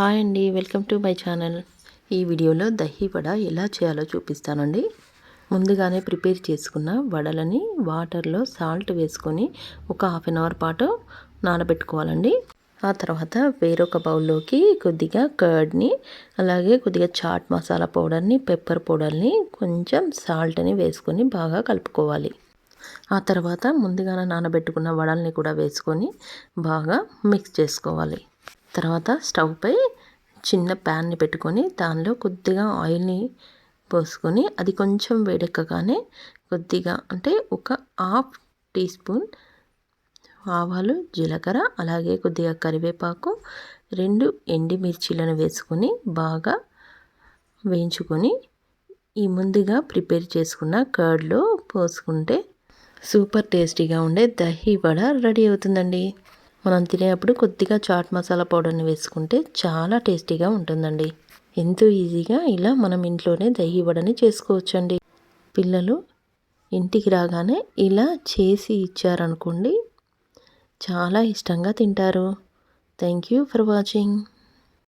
Hi అండి, welcome to my channel. ఈ వీడియోలో దహి వడ ఎలా చేయాలో చూపిస్తానండి. ముందుగానే ప్రిపేర్ చేసుకున్న వడలని వాటర్లో సాల్ట్ వేసుకొని ఒక హాఫ్ అన్ అవర్ పాటు నానబెట్టుకోవాలండి. ఆ తర్వాత వేరొక బౌల్లోకి కొద్దిగా కర్డ్ని, అలాగే కొద్దిగా చాట్ మసాలా పౌడర్ని, పెప్పర్ పౌడర్ని, కొంచెం సాల్ట్ని వేసుకొని బాగా కలుపుకోవాలి. ఆ తర్వాత ముందుగానే నానబెట్టుకున్న వడల్ని కూడా వేసుకొని బాగా మిక్స్ చేసుకోవాలి. తర్వాత స్టవ్ పై చిన్న ప్యాన్ని పెట్టుకొని దానిలో కొద్దిగా ఆయిల్ని పోసుకొని అది కొంచెం వేడెక్కగానే కొద్దిగా అంటే ఒక హాఫ్ టీ స్పూన్ ఆవాలు, జీలకర్ర, అలాగే కొద్దిగా కరివేపాకు, 2 ఎండుమిర్చీలను వేసుకొని బాగా వేయించుకొని ఈ ముందుగా ప్రిపేర్ చేసుకున్న కర్డ్లో పోసుకుంటే సూపర్ టేస్టీగా ఉండే దహి వడ రెడీ అవుతుందండి. మనం తినేటప్పుడు కొద్దిగా చాట్ మసాలా పౌడర్ని వేసుకుంటే చాలా టేస్టీగా ఉంటుందండి. ఎంతో ఈజీగా ఇలా మనం ఇంట్లోనే దహి వడని చేసుకోవచ్చండి. పిల్లలు ఇంటికి రాగానే ఇలా చేసి ఇచ్చారనుకోండి, చాలా ఇష్టంగా తింటారు. Thank you for watching.